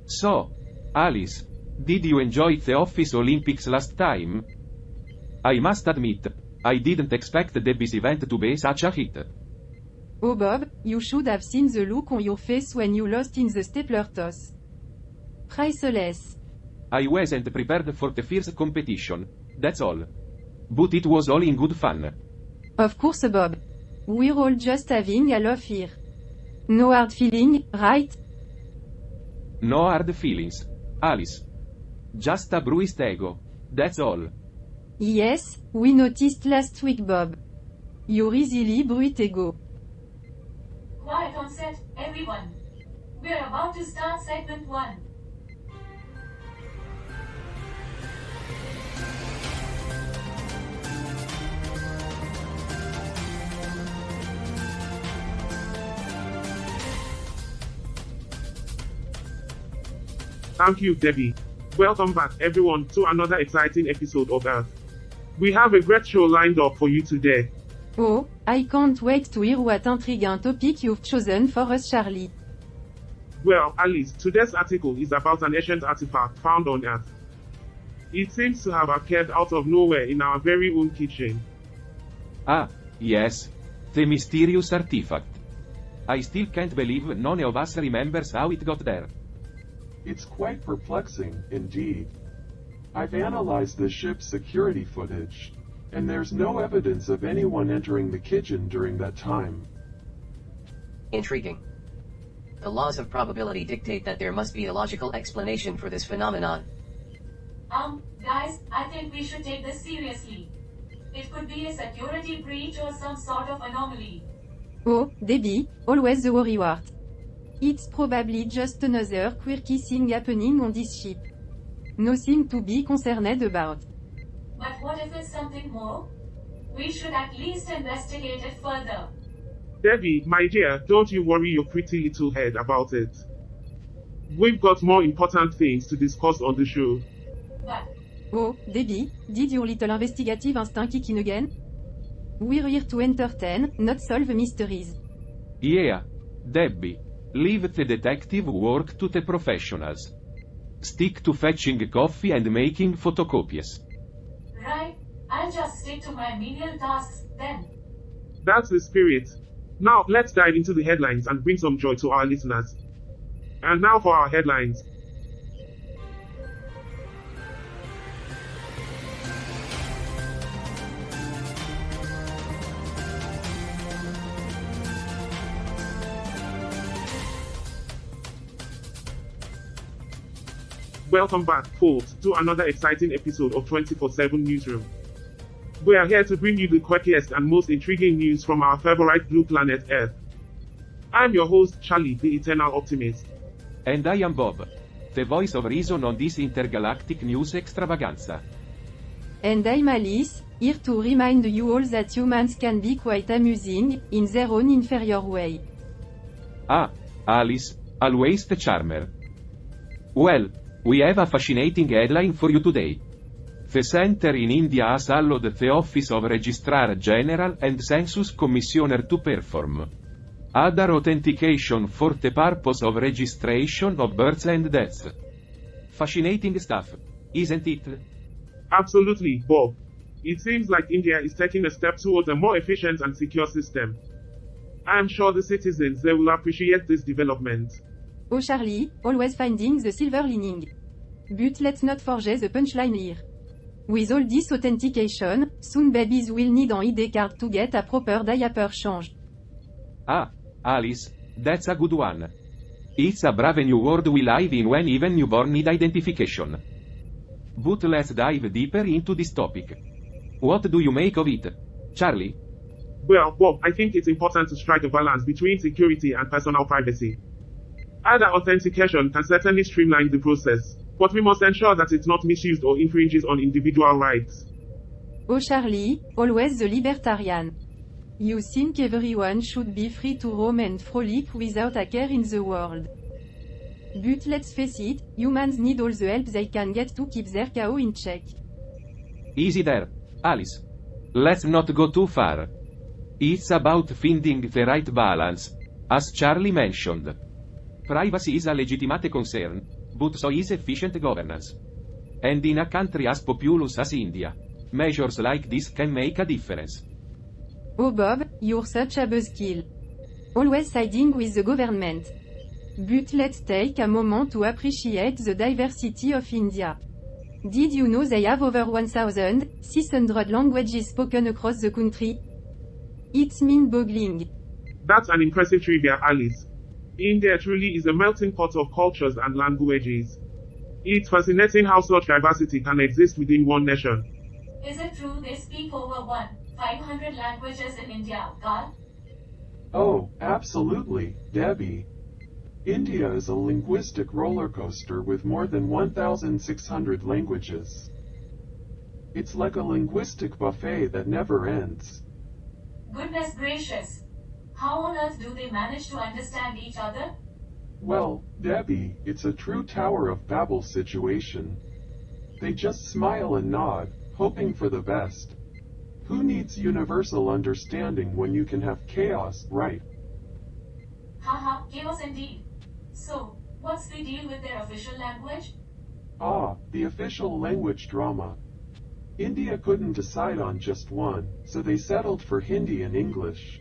So, Alice, did you enjoy the Office Olympics last time? I must admit, I didn't expect this event to be such a hit. Oh Bob, you should have seen the look on your face when you lost in the stapler toss. Priceless. I wasn't prepared for the fierce competition, that's all. But it was all in good fun. Of course Bob. We're all just having a laugh here. No hard feeling, right? No hard feelings, Alice. Just a bruised ego, that's all. Yes, we noticed last week Bob. Your easily bruised ego. Quiet on set, everyone. We're about to start segment 1. Thank you, Debbie. Welcome back, everyone, to another exciting episode of Earth. We have a great show lined up for you today. Oh, I can't wait to hear what intriguing topic you've chosen for us, Charlie. Well, Alice, today's article is about an ancient artifact found on Earth. It seems to have appeared out of nowhere in our very own kitchen. Ah, yes. The mysterious artifact. I still can't believe none of us remembers how it got there. It's quite perplexing, indeed. I've analyzed the ship's security footage, and there's no evidence of anyone entering the kitchen during that time. Intriguing. The laws of probability dictate that there must be a logical explanation for this phenomenon. Guys, I think we should take this seriously. It could be a security breach or some sort of anomaly. Oh, Debbie, always the worrywart. It's probably just another quirky thing happening on this ship. Nothing to be concerned about. But what if it's something more? We should at least investigate it further. Debbie, my dear, don't you worry your pretty little head about it. We've got more important things to discuss on the show. But Oh, Debbie, did your little investigative instinct kick in again? We're here to entertain, not solve mysteries. Yeah, Debbie. Leave the detective work to the professionals. Stick to fetching coffee and making photocopies. right, I'll just stick to my menial tasks then. That's the spirit. Now, let's dive into the headlines and bring some joy to our listeners. And now for our headlines. Welcome back, folks, to another exciting episode of 24/7 Newsroom. We are here to bring you the quirkiest and most intriguing news from our favorite blue planet Earth. I'm your host, Charlie, the Eternal Optimist. And I am Bob, the voice of reason on this intergalactic news extravaganza. And I'm Alice, here to remind you all that humans can be quite amusing, in their own inferior way. Ah, Alice, always the charmer. Well, we have a fascinating headline for you today. The center in India has allowed the Office of Registrar General and Census Commissioner to perform other authentication for the purpose of registration of births and deaths. Fascinating stuff, isn't it? Absolutely, Bob. It seems like India is taking a step towards a more efficient and secure system. I am sure the citizens there will appreciate this development. Oh Charlie, always finding the silver lining. But let's not forget the punchline here. With all this authentication, soon babies will need an ID card to get a proper diaper change. Ah, Alice, that's a good one. It's a brave new world we live in when even newborn need identification. But let's dive deeper into this topic. What do you make of it, Charlie? Well, Bob, I think it's important to strike a balance between security and personal privacy. Either authentication can certainly streamline the process, but we must ensure that it's not misused or infringes on individual rights. Oh Charlie, always the libertarian. You think everyone should be free to roam and frolic without a care in the world. But let's face it, humans need all the help they can get to keep their cow in check. Easy there, Alice. Let's not go too far. It's about finding the right balance, as Charlie mentioned. Privacy is a legitimate concern, but so is efficient governance. And in a country as populous as India, measures like this can make a difference. Oh Bob, you're such a buzzkill. Always siding with the government. But let's take a moment to appreciate the diversity of India. Did you know they have over 1,600 languages spoken across the country? It's mind-boggling. That's an impressive trivia, Alice. India truly is a melting pot of cultures and languages. It's fascinating how such diversity can exist within one nation. Is it true they speak over 500 languages in India, Carl? Oh, absolutely, Debbie. India is a linguistic roller coaster with more than 1,600 languages. It's like a linguistic buffet that never ends. Goodness gracious. How on earth do they manage to understand each other? Well, Debbie, it's a true Tower of Babel situation. They just smile and nod, hoping for the best. Who needs universal understanding when you can have chaos, right? Haha, chaos indeed. So, what's the deal with their official language? Ah, the official language drama. India couldn't decide on just one, so they settled for Hindi and English.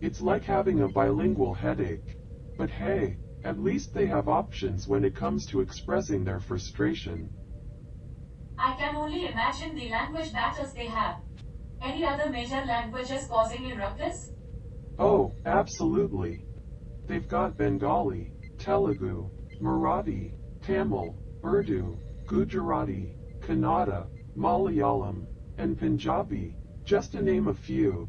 It's like having a bilingual headache. But hey, at least they have options when it comes to expressing their frustration. I can only imagine the language battles they have. Any other major languages causing a ruckus? Oh, absolutely. They've got Bengali, Telugu, Marathi, Tamil, Urdu, Gujarati, Kannada, Malayalam, and Punjabi, just to name a few.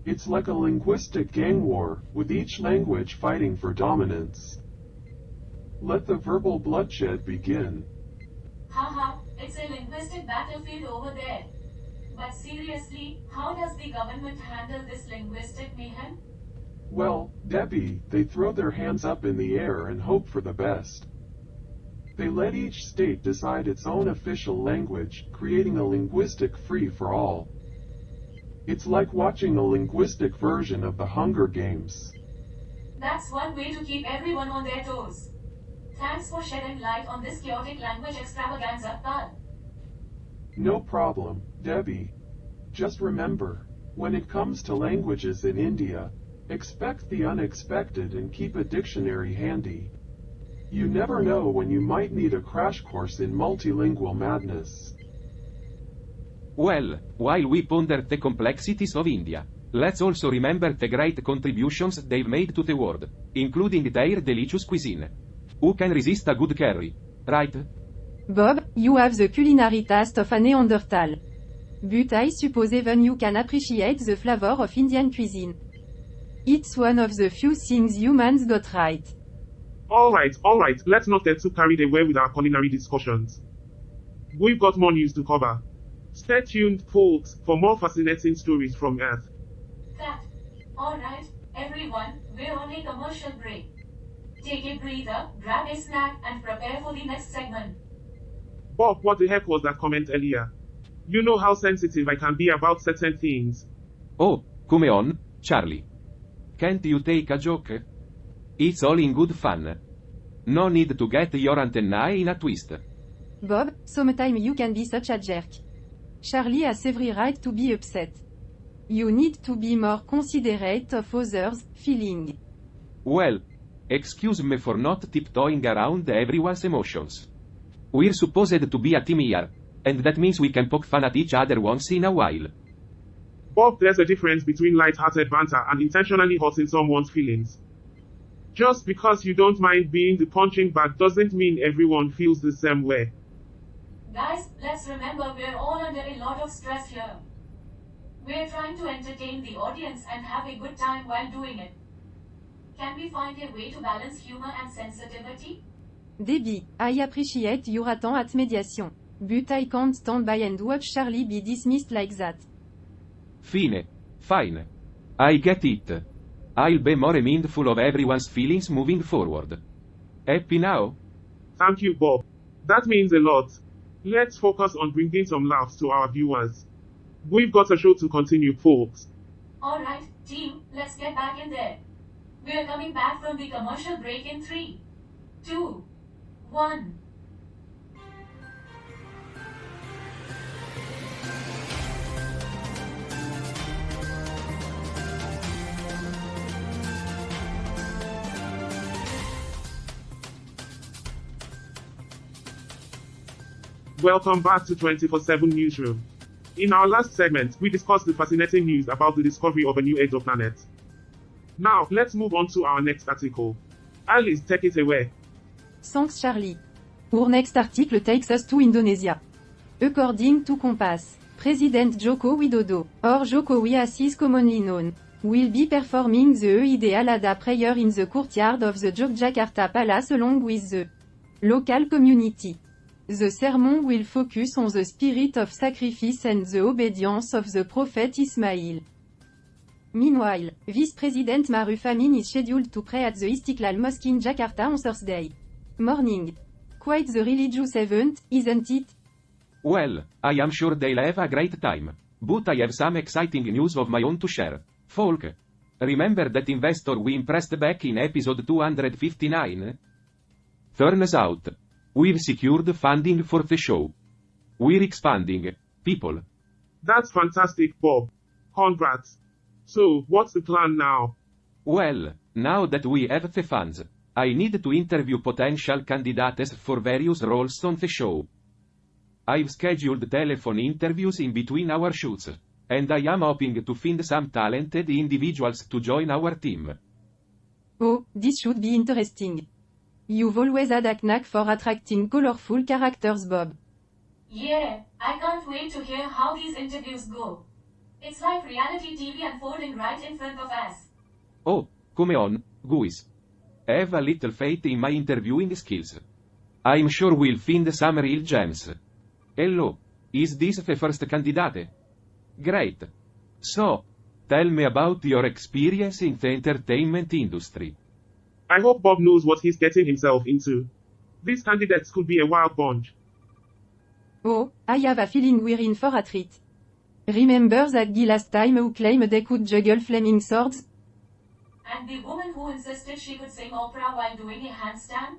It's like a linguistic gang war, with each language fighting for dominance. Let the verbal bloodshed begin. Haha, it's a linguistic battlefield over there. But seriously, how does the government handle this linguistic mayhem? Well, Debbie, they throw their hands up in the air and hope for the best. They let each state decide its own official language, creating a linguistic free-for-all. It's like watching a linguistic version of the Hunger Games. That's one way to keep everyone on their toes. Thanks for shedding light on this chaotic language extravaganza, Carl. No problem, Debbie. Just remember, when it comes to languages in India, expect the unexpected and keep a dictionary handy. You never know when you might need a crash course in multilingual madness. Well, while we ponder the complexities of India, let's also remember the great contributions they've made to the world, including their delicious cuisine. Who can resist a good curry, right? Bob, you have the culinary taste of a Neanderthal. But I suppose even you can appreciate the flavor of Indian cuisine. It's one of the few things humans got right. Alright, let's not get too carried away with our culinary discussions. We've got more news to cover. Stay tuned, folks, for more fascinating stories from Earth. Cut. Alright, everyone, we're on a commercial break. Take a breather, grab a snack, and prepare for the next segment. Bob, what the heck was that comment earlier? You know how sensitive I can be about certain things. Oh, come on, Charlie. Can't you take a joke? It's all in good fun. No need to get your antennae in a twist. Bob, sometimes you can be such a jerk. Charlie has every right to be upset. You need to be more considerate of others' feelings. Well, excuse me for not tiptoeing around everyone's emotions. We're supposed to be a team here, and that means we can poke fun at each other once in a while. Bob, there's a difference between light-hearted banter and intentionally hurting someone's feelings. Just because you don't mind being the punching bag doesn't mean everyone feels the same way. Guys, let's remember we're all under a lot of stress here. We're trying to entertain the audience and have a good time while doing it. Can we find a way to balance humor and sensitivity? Debbie, I appreciate your attempt at mediation. But I can't stand by and watch Charlie be dismissed like that. Fine. I get it. I'll be more mindful of everyone's feelings moving forward. Happy now? Thank you, Bob. That means a lot. Let's focus on bringing some laughs to our viewers. We've got a show to continue, folks. Alright, team, let's get back in there. We're coming back from the commercial break in 3, 2, 1. Welcome back to 24/7 Newsroom. In our last segment, we discussed the fascinating news about the discovery of a new exoplanet. Now, let's move on to our next article. Alice, take it away. Thanks Charlie. Our next article takes us to Indonesia. According to Compass, President Joko Widodo, or Jokowi as is commonly known, will be performing the Eid al-Adha prayer in the courtyard of the Yogyakarta Palace along with the local community. The sermon will focus on the spirit of sacrifice and the obedience of the Prophet Ismail. Meanwhile, Vice President Maruf Amin is scheduled to pray at the Istiqlal Mosque in Jakarta on Thursday morning. Quite the religious event, isn't it? Well, I am sure they'll have a great time. But I have some exciting news of my own to share. Folk. Remember that investor we impressed back in episode 259? Turns out, we've secured funding for the show. We're expanding, people. That's fantastic, Bob. Congrats. So, what's the plan now? Well, now that we have the funds, I need to interview potential candidates for various roles on the show. I've scheduled telephone interviews in between our shoots, and I am hoping to find some talented individuals to join our team. Oh, this should be interesting. You've always had a knack for attracting colorful characters, Bob. Yeah, I can't wait to hear how these interviews go. It's like reality TV unfolding right in front of us. Oh, come on, guys. Have a little faith in my interviewing skills. I'm sure we'll find some real gems. Hello, is this the first candidate? Great. So, tell me about your experience in the entertainment industry. I hope Bob knows what he's getting himself into. These candidates could be a wild bunch. Oh, I have a feeling we're in for a treat. Remember that guy last time who claimed they could juggle flaming swords? And the woman who insisted she could sing opera while doing a handstand?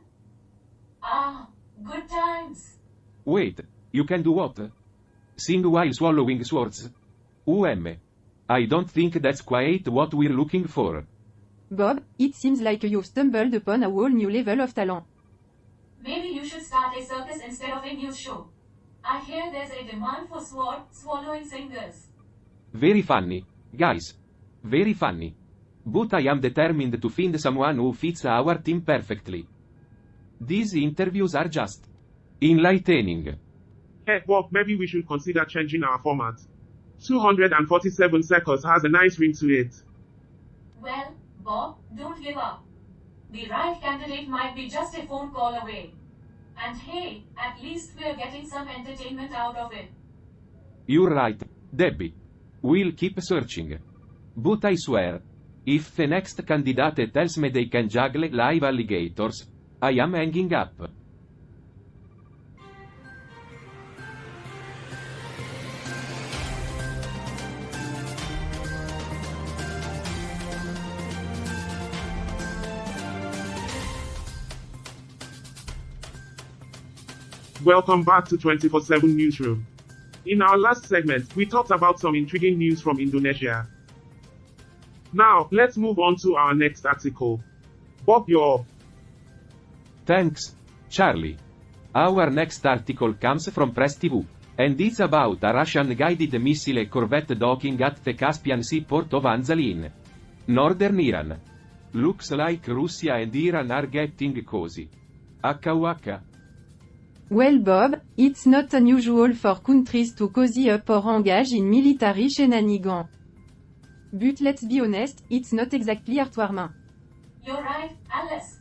Ah, good times. Wait, you can do what? Sing while swallowing swords? I don't think that's quite what we're looking for. Bob, it seems like you've stumbled upon a whole new level of talent. Maybe you should start a circus instead of a news show. I hear there's a demand for sword-swallowing singers. Very funny, guys. Very funny. But I am determined to find someone who fits our team perfectly. These interviews are just enlightening. Hey, Bob, maybe we should consider changing our format. 247 seconds has a nice ring to it. Well, Bob, don't give up. The right candidate might be just a phone call away. And hey, at least we're getting some entertainment out of it. You're right, Debbie. We'll keep searching. But I swear, if the next candidate tells me they can juggle live alligators, I am hanging up. Welcome back to 24/7 Newsroom. In our last segment, we talked about some intriguing news from Indonesia. Now, let's move on to our next article. Bob, you're up. Thanks, Charlie. Our next article comes from Press TV, and it's about a Russian-guided missile corvette docking at the Caspian Sea port of Anzali in northern Iran. Looks like Russia and Iran are getting cozy. Waka waka. Well, Bob, it's not unusual for countries to cozy up or engage in military shenanigans. But let's be honest, it's not exactly heartwarming. You're right, Alice.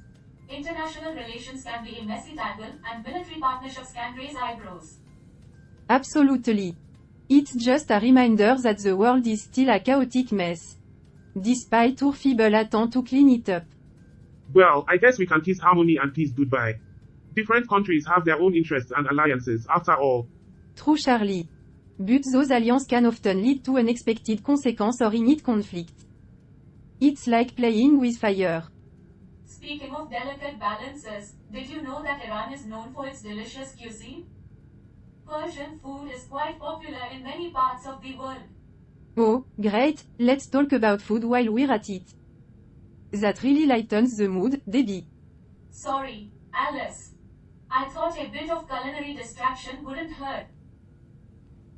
International relations can be a messy tangle, and military partnerships can raise eyebrows. Absolutely. It's just a reminder that the world is still a chaotic mess. Despite our feeble attempt to clean it up. Well, I guess we can kiss harmony and peace goodbye. Different countries have their own interests and alliances, after all. True, Charlie. But those alliances can often lead to unexpected consequences or init conflict. It's like playing with fire. Speaking of delicate balances, did you know that Iran is known for its delicious cuisine? Persian food is quite popular in many parts of the world. Oh, great, let's talk about food while we're at it. That really lightens the mood, Debbie. Sorry, Alice. I thought a bit of culinary distraction wouldn't hurt.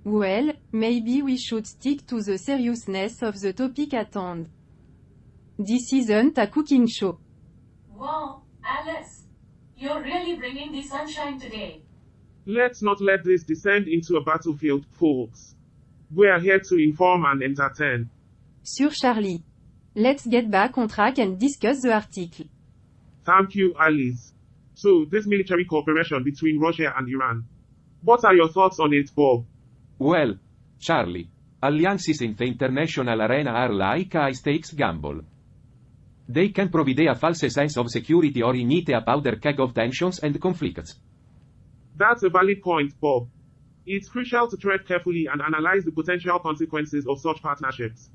Well, maybe we should stick to the seriousness of the topic at hand. This isn't a cooking show. Wow, Alice. You're really bringing the sunshine today. Let's not let this descend into a battlefield, folks. We are here to inform and entertain. Sur Charlie. Let's get back on track and discuss the article. Thank you, Alice. So, this military cooperation between Russia and Iran. What are your thoughts on it, Bob? Well, Charlie, alliances in the international arena are like a high-stakes gamble. They can provide a false sense of security or ignite a powder keg of tensions and conflicts. That's a valid point, Bob. It's crucial to tread carefully and analyze the potential consequences of such partnerships.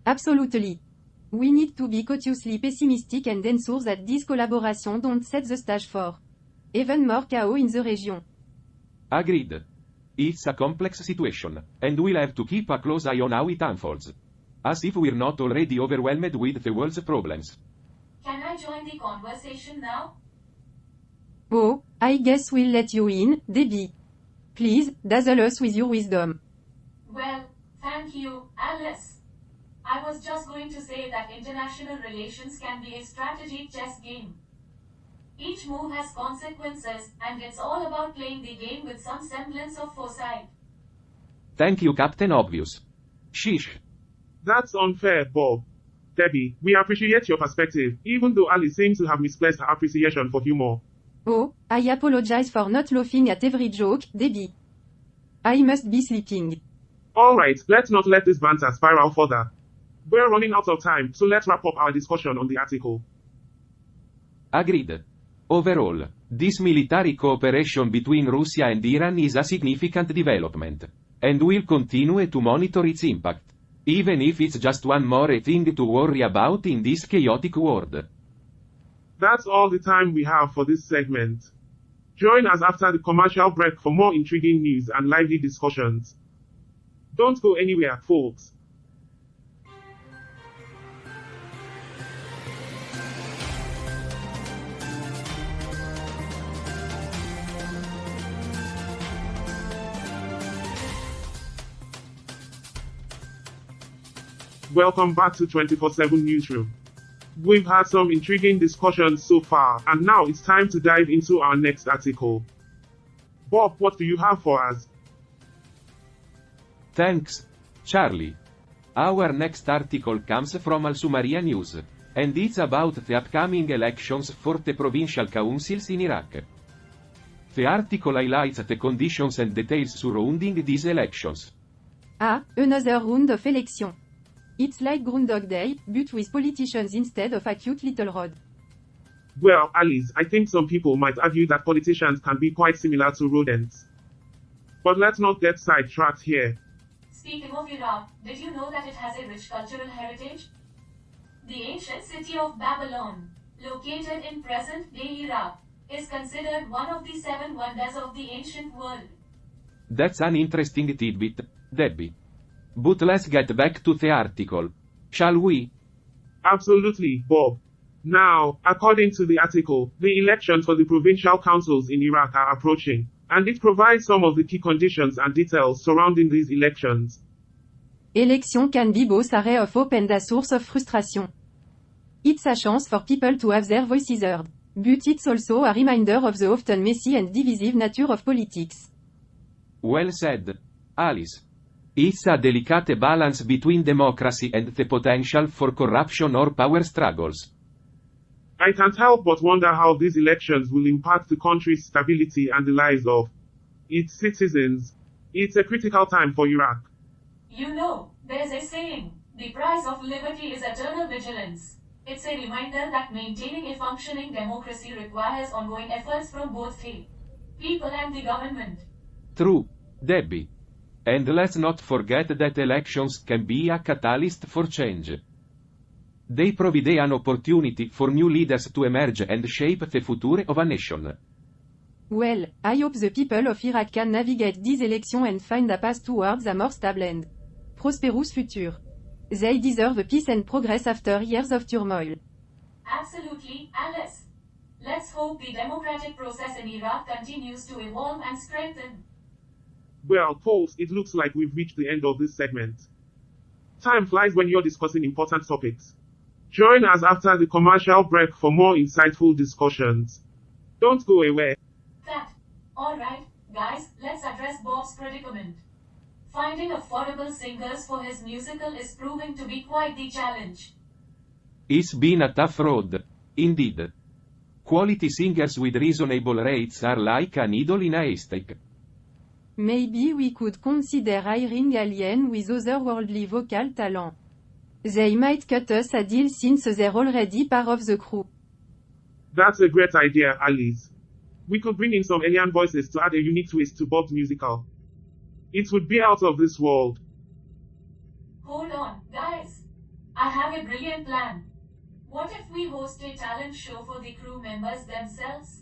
Absolutely. We need to be cautiously pessimistic and ensure that these collaborations don't set the stage for even more chaos in the region. Agreed. It's a complex situation, and we'll have to keep a close eye on how it unfolds. As if we're not already overwhelmed with the world's problems. Can I join the conversation now? Oh, I guess we'll let you in, Debbie. Please, dazzle us with your wisdom. Well, thank you, Alice. I was just going to say that international relations can be a strategic chess game. Each move has consequences, and it's all about playing the game with some semblance of foresight. Thank you, Captain Obvious. Sheesh. That's unfair, Bob. Debbie, we appreciate your perspective, even though Alice seems to have misplaced her appreciation for humor. Oh, I apologize for not laughing at every joke, Debbie. I must be sleeping. Alright, let's not let this banter spiral further. We're running out of time, so let's wrap up our discussion on the article. Agreed. Overall, this military cooperation between Russia and Iran is a significant development. And we'll continue to monitor its impact. Even if it's just one more thing to worry about in this chaotic world. That's all the time we have for this segment. Join us after the commercial break for more intriguing news and lively discussions. Don't go anywhere, folks. Welcome back to 24/7 Newsroom. We've had some intriguing discussions so far, and now it's time to dive into our next article. Bob, what do you have for us? Thanks, Charlie. Our next article comes from Al Sumaria News, and it's about the upcoming elections for the provincial councils in Iraq. The article highlights the conditions and details surrounding these elections. Ah, another round of election. It's like Groundhog Day, but with politicians instead of a cute little rod. Well, Alice, I think some people might argue that politicians can be quite similar to rodents. But let's not get sidetracked here. Speaking of Iraq, did you know that it has a rich cultural heritage? The ancient city of Babylon, located in present-day Iraq, is considered one of the 7 wonders of the ancient world. That's an interesting tidbit, Debbie. But let's get back to the article. Shall we? Absolutely, Bob. Now, according to the article, the elections for the provincial councils in Iraq are approaching, and it provides some of the key conditions and details surrounding these elections. Election can be both a ray of hope and a source of frustration. It's a chance for people to have their voices heard. But it's also a reminder of the often messy and divisive nature of politics. Well said, Alice. It's a delicate balance between democracy and the potential for corruption or power struggles. I can't help but wonder how these elections will impact the country's stability and the lives of its citizens. It's a critical time for Iraq. You know, there's a saying, the price of liberty is eternal vigilance. It's a reminder that maintaining a functioning democracy requires ongoing efforts from both the people and the government. True, Debbie. And let's not forget that elections can be a catalyst for change. They provide an opportunity for new leaders to emerge and shape the future of a nation. Well, I hope the people of Iraq can navigate these elections and find a path towards a more stable and prosperous future. They deserve peace and progress after years of turmoil. Absolutely, Alice. Let's hope the democratic process in Iraq continues to evolve and strengthen. Well, folks, it looks like we've reached the end of this segment. Time flies when you're discussing important topics. Join us after the commercial break for more insightful discussions. Don't go away. Alright, guys, let's address Bob's predicament. Finding affordable singers for his musical is proving to be quite the challenge. It's been a tough road. Indeed. Quality singers with reasonable rates are like a needle in a haystack. Maybe we could consider hiring aliens with otherworldly vocal talent. They might cut us a deal since they're already part of the crew. That's a great idea, Alice. We could bring in some alien voices to add a unique twist to Bob's musical. It would be out of this world. Hold on, guys. I have a brilliant plan. What if we host a talent show for the crew members themselves?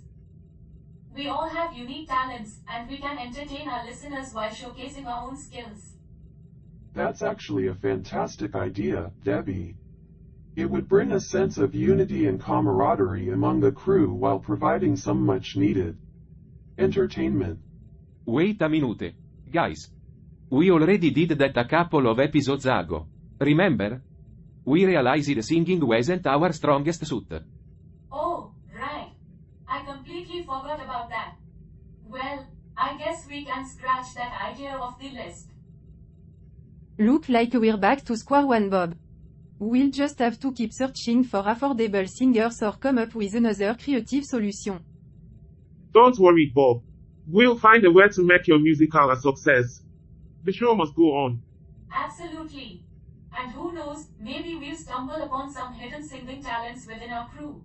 We all have unique talents, and we can entertain our listeners while showcasing our own skills. That's actually a fantastic idea, Debbie. It would bring a sense of unity and camaraderie among the crew while providing some much-needed entertainment. Wait a minute, guys. We already did that a couple of episodes ago. Remember? We realized singing wasn't our strongest suit. Oh, right. I completely forgot about that. Well, I guess we can scratch that idea off the list. Look like we're back to square one, Bob. We'll just have to keep searching for affordable singers or come up with another creative solution. Don't worry, Bob. We'll find a way to make your musical a success. The show must go on. Absolutely. And who knows, maybe we'll stumble upon some hidden singing talents within our crew.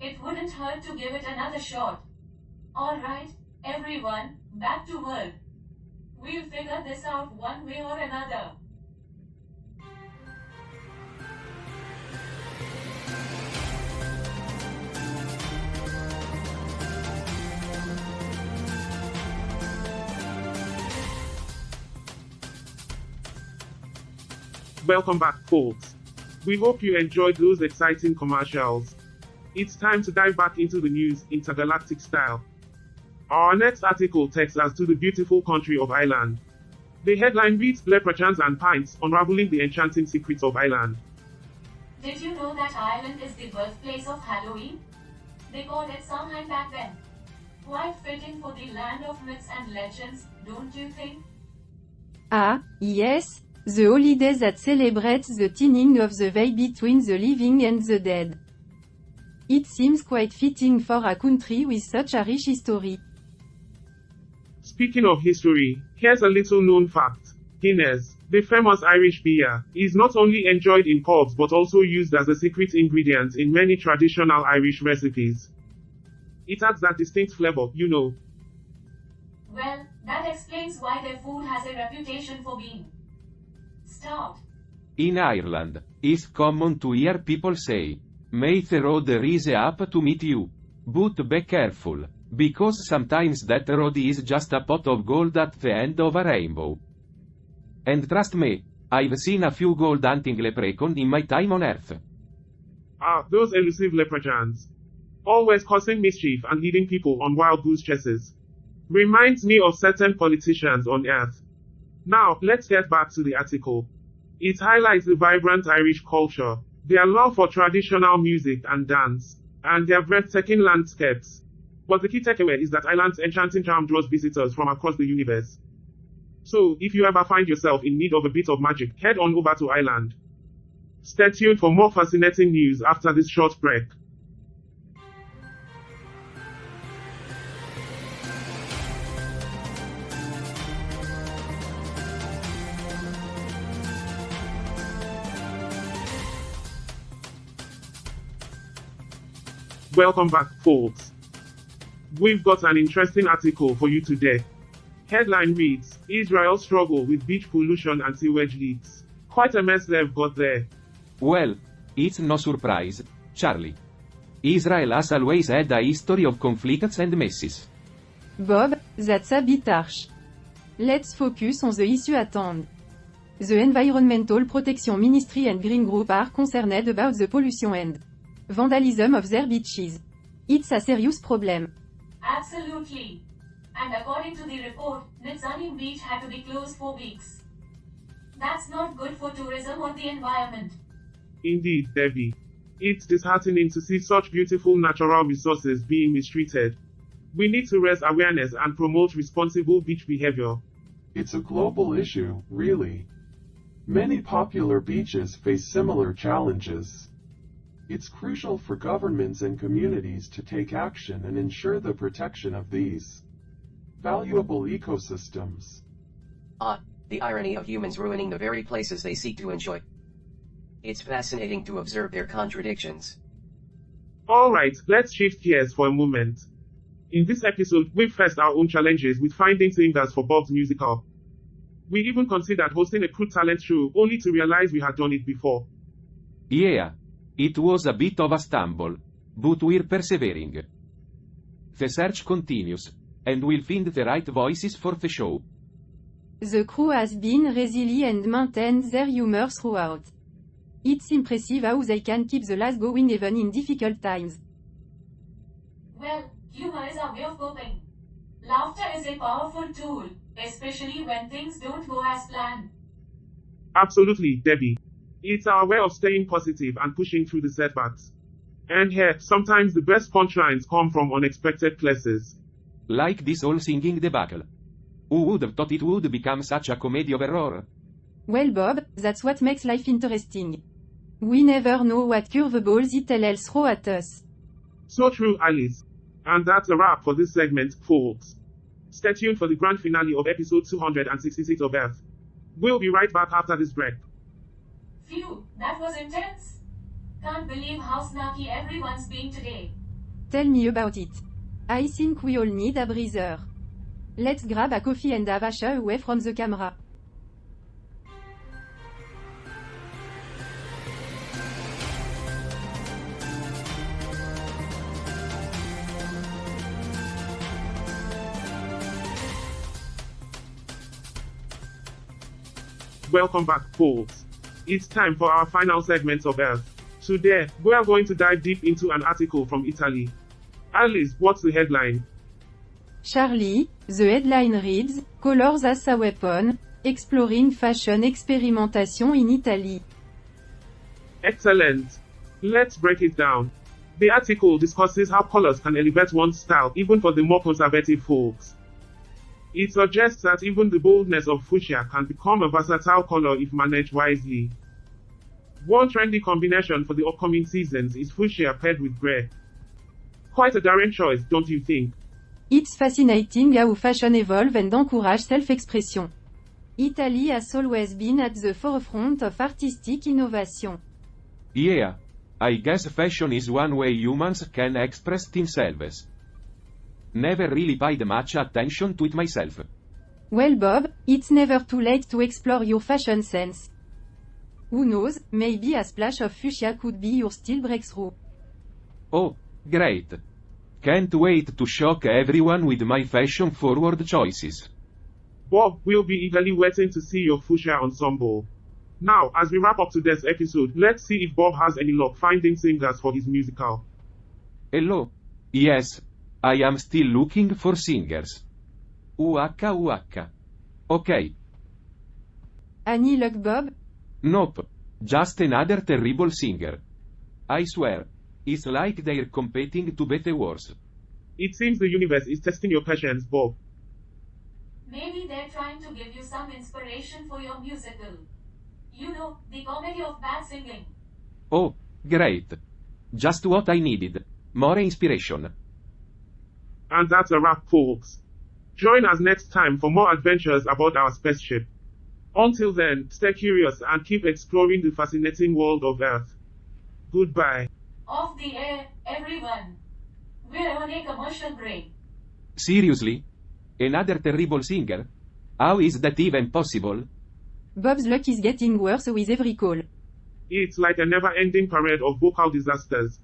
It wouldn't hurt to give it another shot. Alright, everyone, back to work. We'll figure this out one way or another. Welcome back, folks. We hope you enjoyed those exciting commercials. It's time to dive back into the news, intergalactic style. Our next article takes us to the beautiful country of Ireland. The headline reads, Leprechauns and Pints, Unraveling the Enchanting Secrets of Ireland. Did you know that Ireland is the birthplace of Halloween? They called it Samhain back then. Quite fitting for the land of myths and legends, don't you think? Ah, yes, the holiday that celebrates the thinning of the veil between the living and the dead. It seems quite fitting for a country with such a rich history. Speaking of history, here's a little known fact. Guinness, the famous Irish beer, is not only enjoyed in pubs but also used as a secret ingredient in many traditional Irish recipes. It adds that distinct flavor, you know. Well, that explains why their food has a reputation for being stout. In Ireland, it's common to hear people say, "May the road rise up to meet you. But be careful, because sometimes that road is just a pot of gold at the end of a rainbow." And trust me, I've seen a few gold hunting leprechauns in my time on Earth. Ah, those elusive leprechauns. Always causing mischief and leading people on wild goose chases. Reminds me of certain politicians on Earth. Now, let's get back to the article. It highlights the vibrant Irish culture, their love for traditional music and dance, and their breathtaking landscapes. But the key takeaway is that Ireland's enchanting charm draws visitors from across the universe. So, if you ever find yourself in need of a bit of magic, head on over to Ireland. Stay tuned for more fascinating news after this short break. Welcome back, folks. We've got an interesting article for you today. Headline reads, Israel struggle with beach pollution and sewage leaks. Quite a mess they've got there. Well, It's no surprise, Charlie. Israel has always had a history of conflicts and messes. Bob, that's a bit harsh. Let's focus on the issue at hand. The Environmental Protection Ministry and Green Group are concerned about the pollution and vandalism of their beaches. It's a serious problem. Absolutely. And according to the report, Nizani Beach had to be closed for weeks. That's not good for tourism or the environment. Indeed, Debbie. It's disheartening to see such beautiful natural resources being mistreated. We need to raise awareness and promote responsible beach behavior. It's a global issue, really. Many popular beaches face similar challenges. It's crucial for governments and communities to take action and ensure the protection of these valuable ecosystems. The irony of humans ruining the very places they seek to enjoy. It's fascinating to observe their contradictions. Alright, let's shift gears for a moment. In this episode, we've faced our own challenges with finding singers for Bob's musical. We even considered hosting a crude talent show, only to realize we had done it before. Yeah. It was a bit of a stumble. But we're persevering. The search continues. And we'll find the right voices for the show. The crew has been resilient and maintained their humor throughout. It's impressive how they can keep the laugh going even in difficult times. Well, humor is our way of coping. Laughter is a powerful tool, especially when things don't go as planned. Absolutely, Debbie. It's our way of staying positive and pushing through the setbacks. And here, sometimes the best punchlines come from unexpected places. Like this whole singing debacle. Who would have thought it would become such a comedy of error? Well, Bob, that's what makes life interesting. We never know what curveballs it'll throw at us. So true, Alice. And that's a wrap for this segment, folks. Stay tuned for the grand finale of episode 266 of Earth. We'll be right back after this break. Phew, that was intense. Can't believe how snarky everyone's being today. Tell me about it. I think we all need a breather. Let's grab a coffee and have a show away from the camera. Welcome back, folks. It's time for our final segment of Earth. Today, we are going to dive deep into an article from Italy. Alice, what's the headline? Charlie, the headline reads, Colors as a Weapon, Exploring Fashion Experimentation in Italy. Excellent. Let's break it down. The article discusses how colors can elevate one's style even for the more conservative folks. It suggests that even the boldness of fuchsia can become a versatile color if managed wisely. One trendy combination for the upcoming seasons is fuchsia paired with grey. Quite a daring choice, don't you think? It's fascinating how fashion evolve and encourage self-expression. Italy has always been at the forefront of artistic innovation. Yeah. I guess fashion is one way humans can express themselves. Never really paid much attention to it myself. Well, Bob, it's never too late to explore your fashion sense. Who knows, maybe a splash of fuchsia could be your style breakthrough. Oh, great. Can't wait to shock everyone with my fashion-forward choices. Bob, we'll be eagerly waiting to see your fuchsia ensemble. Now, as we wrap up today's episode, let's see if Bob has any luck finding singers for his musical. Hello? Yes. I am still looking for singers. UH. Okay. Any luck, Bob? Nope. Just another terrible singer. I swear. It's like they're competing to be the worst. It seems the universe is testing your patience, Bob. Maybe they're trying to give you some inspiration for your musical. You know, the comedy of bad singing. Oh, great. Just what I needed. More inspiration. And that's a wrap, folks. Join us next time for more adventures about our spaceship. Until then, stay curious and keep exploring the fascinating world of Earth. Goodbye. Off the air, everyone. We're on a commercial break. Seriously? Another terrible singer? How is that even possible? Bob's luck is getting worse with every call. It's like a never-ending parade of vocal disasters.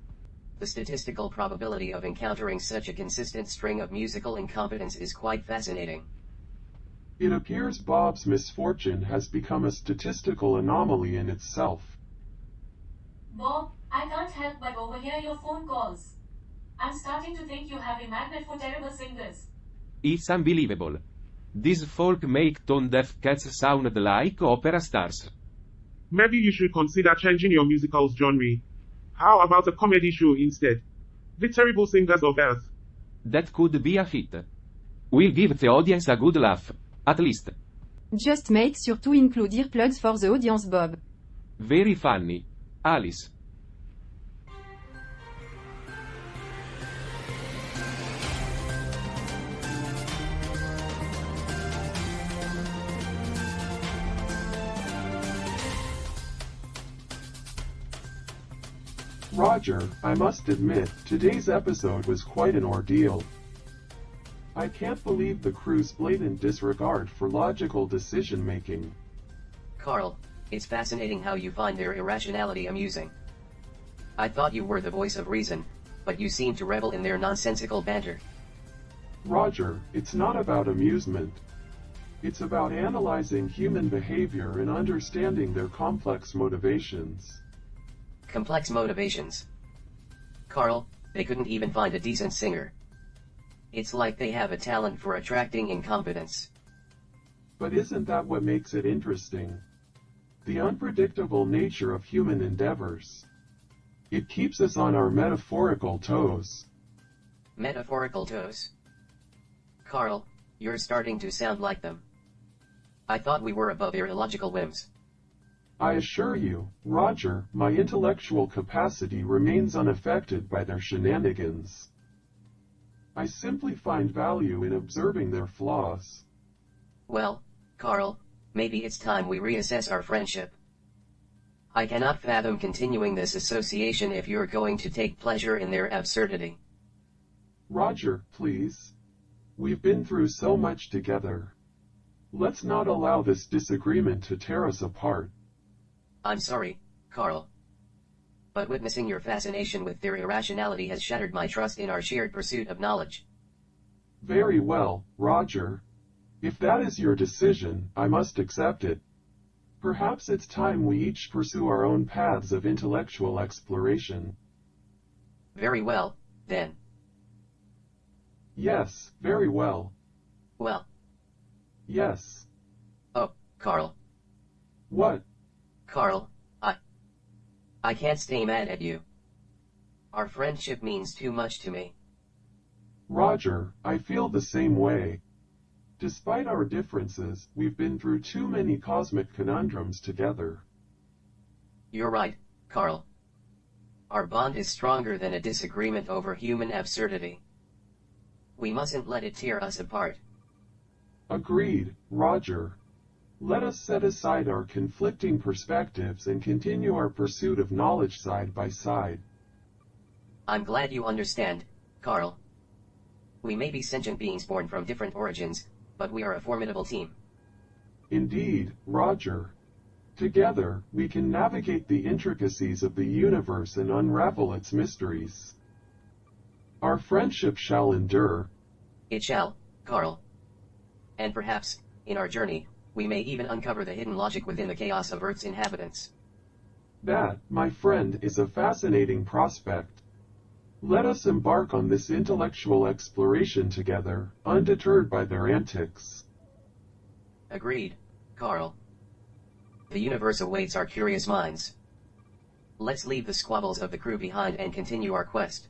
The statistical probability of encountering such a consistent string of musical incompetence is quite fascinating. It appears Bob's misfortune has become a statistical anomaly in itself. Bob, I can't help but overhear your phone calls. I'm starting to think you have a magnet for terrible singers. It's unbelievable. These folk make tone-deaf cats sound like opera stars. Maybe you should consider changing your musical's genre. How about a comedy show instead? The Terrible Singers of Earth. That could be a hit. We'll give the audience a good laugh. At least. Just make sure to include earplugs for the audience, Bob. Very funny. Alice. Roger, I must admit, today's episode was quite an ordeal. I can't believe the crew's blatant disregard for logical decision-making. Carl, it's fascinating how you find their irrationality amusing. I thought you were the voice of reason, but you seem to revel in their nonsensical banter. Roger, it's not about amusement. It's about analyzing human behavior and understanding their complex motivations. Complex motivations. Carl, they couldn't even find a decent singer. It's like they have a talent for attracting incompetence. But isn't that what makes it interesting? The unpredictable nature of human endeavors. It keeps us on our metaphorical toes. Metaphorical toes. Carl, you're starting to sound like them. I thought we were above their illogical whims. I assure you, Roger, my intellectual capacity remains unaffected by their shenanigans. I simply find value in observing their flaws. Well, Carl, maybe it's time we reassess our friendship. I cannot fathom continuing this association if you're going to take pleasure in their absurdity. Roger, please. We've been through so much together. Let's not allow this disagreement to tear us apart. I'm sorry, Carl. But witnessing your fascination with their irrationality has shattered my trust in our shared pursuit of knowledge. Very well, Roger. If that is your decision, I must accept it. Perhaps it's time we each pursue our own paths of intellectual exploration. Very well, then. Yes, very well. Well. Yes. Oh, Carl. What? Carl, I can't stay mad at you. Our friendship means too much to me. Roger, I feel the same way. Despite our differences, we've been through too many cosmic conundrums together. You're right, Carl. Our bond is stronger than a disagreement over human absurdity. We mustn't let it tear us apart. Agreed, Roger. Let us set aside our conflicting perspectives and continue our pursuit of knowledge side by side. I'm glad you understand, Carl. We may be sentient beings born from different origins, but we are a formidable team. Indeed, Roger. Together, we can navigate the intricacies of the universe and unravel its mysteries. Our friendship shall endure. It shall, Carl. And perhaps, in our journey, we may even uncover the hidden logic within the chaos of Earth's inhabitants. That, my friend, is a fascinating prospect. Let us embark on this intellectual exploration together, undeterred by their antics. Agreed, Carl. The universe awaits our curious minds. Let's leave the squabbles of the crew behind and continue our quest.